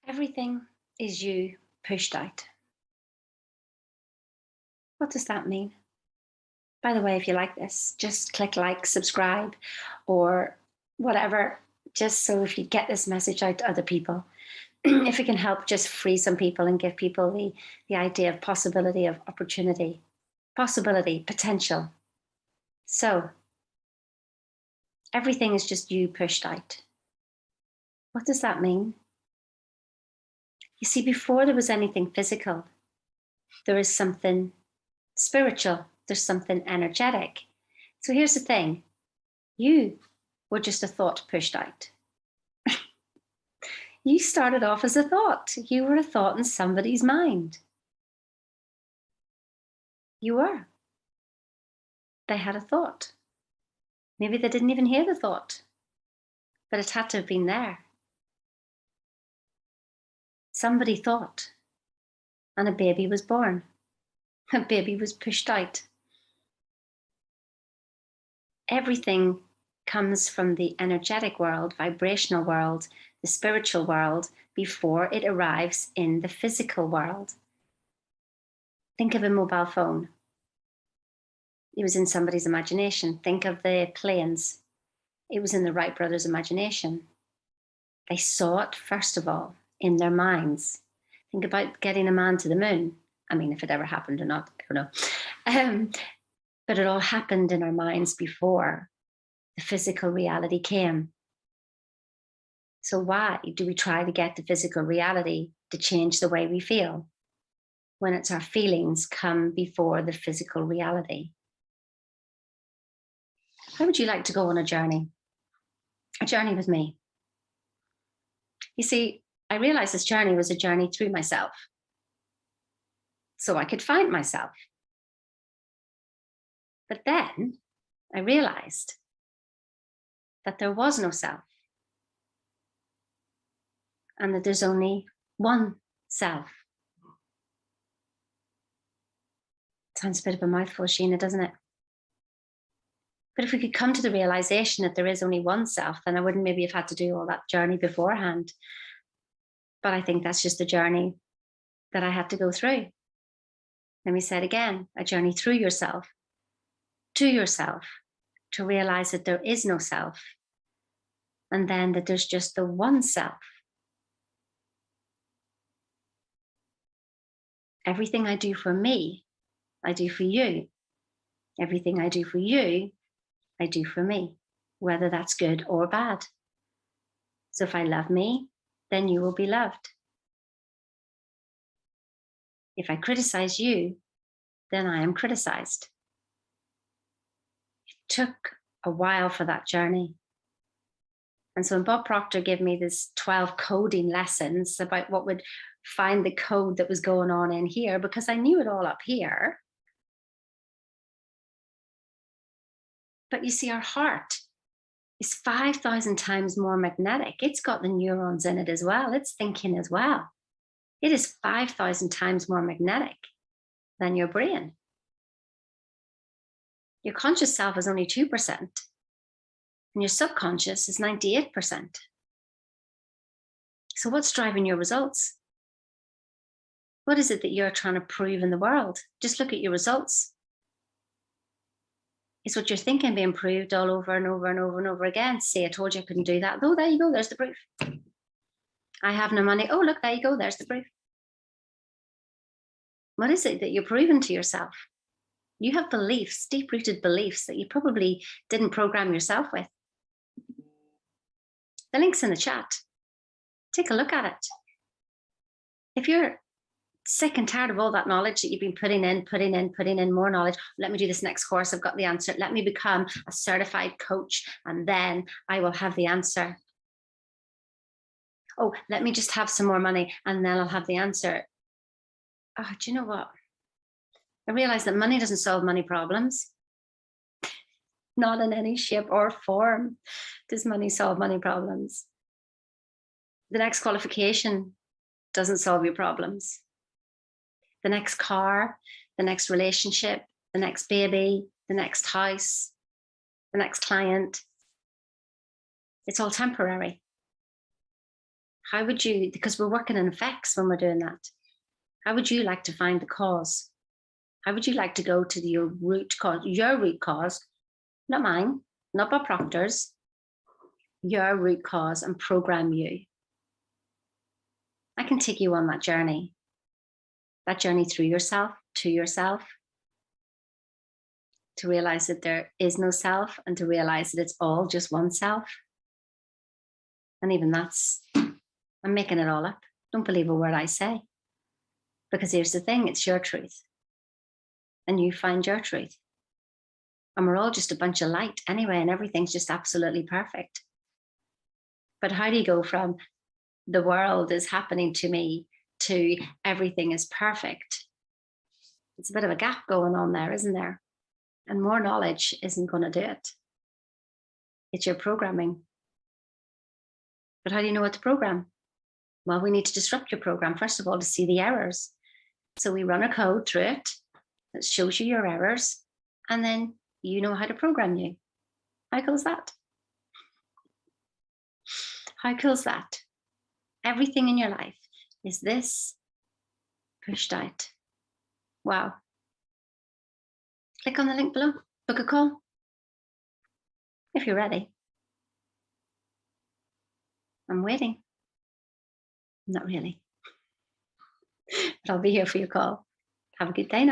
Everything is you pushed out. What does that mean? By the way, if you like this, just click like, subscribe, or whatever, just so if you get this message out to other people, if it can help just free some people and give people the idea of possibility, of opportunity, possibility, potential. So everything is just you pushed out. What does that mean? You see, before there was anything physical, there is something spiritual, there's something energetic. So here's the thing, you were just a thought pushed out. You started off as a thought. You were a thought in somebody's mind. You were. They had a thought. Maybe they didn't even hear the thought, but it had to have been there. Somebody thought, and a baby was born. A baby was pushed out. Everything comes from the energetic world, vibrational world, the spiritual world, before it arrives in the physical world. Think of a mobile phone. It was in somebody's imagination. Think of the planes. It was in the Wright brothers' imagination. They saw it, first of all, in their minds. Think about getting a man to the moon. I mean, if it ever happened or not, I don't know. But it all happened in our minds before the physical reality came. So why do we try to get the physical reality to change the way we feel when it's our feelings come before the physical reality? How would you like to go on a journey? A journey with me. You see, I realized this journey was a journey through myself, so I could find myself. But then I realized that there was no self, and that there's only one self. Sounds a bit of a mouthful, Sheena, doesn't it? But if we could come to the realization that there is only one self, then I wouldn't maybe have had to do all that journey beforehand. But I think that's just the journey that I had to go through. Let me say it again, a journey through yourself, to yourself, to realize that there is no self, and then that there's just the one self. Everything I do for me, I do for you. Everything I do for you, I do for me, whether that's good or bad. So if I love me, then you will be loved. If I criticize you, then I am criticized. It took a while for that journey. And so when Bob Proctor gave me this 12 coding lessons about what would find the code that was going on in here, because I knew it all up here. But you see, our heart is 5,000 times more magnetic. It's got the neurons in it as well. It's thinking as well. It is 5,000 times more magnetic than your brain. Your conscious self is only 2%, and your subconscious is 98%. So what's driving your results? What is it that you're trying to prove in the world? Just look at your results. Is what you're thinking being proved all over and over and over and over again? See, I told you I couldn't do that. Oh, there you go, there's the proof. I have no money. Oh, look, there you go, there's the proof. What is it that you're proving to yourself? You have beliefs, deep-rooted beliefs that you probably didn't program yourself with. The link's in the chat. Take a look at it. If you're sick and tired of all that knowledge that you've been putting in more knowledge, let me do this next course, I've got the answer. Let me become a certified coach, and then I will have the answer. Oh, let me just have some more money, and then I'll have the answer. Oh, do you know what? I realized that money doesn't solve money problems. Not in any shape or form does money solve money problems. The next qualification doesn't solve your problems. The next car, the next relationship, the next baby, the next house, the next client, it's all temporary. How would you, because we're working in effects when we're doing that, how would you like to find the cause? How would you like to go to your root cause, not mine, not by Proctor's, your root cause, and program you? I can take you on that journey through yourself, to yourself, to realize that there is no self and to realize that it's all just one self. And even that's, I'm making it all up. Don't believe a word I say. Because here's the thing, it's your truth. And you find your truth. And we're all just a bunch of light anyway, and everything's just absolutely perfect. But how do you go from the world is happening to me to everything is perfect? It's a bit of a gap going on there, isn't there? And more knowledge isn't going to do it. It's your programming. But how do you know what to program? Well, we need to disrupt your program, first of all, to see the errors. So we run a code through it that shows you your errors, and then you know how to program you. How cool is that? How cool is that? Everything in your life is this pushed out. Wow. Click on the link below, book a call if you're ready. I'm waiting. Not really, but I'll be here for your call. Have a good day now.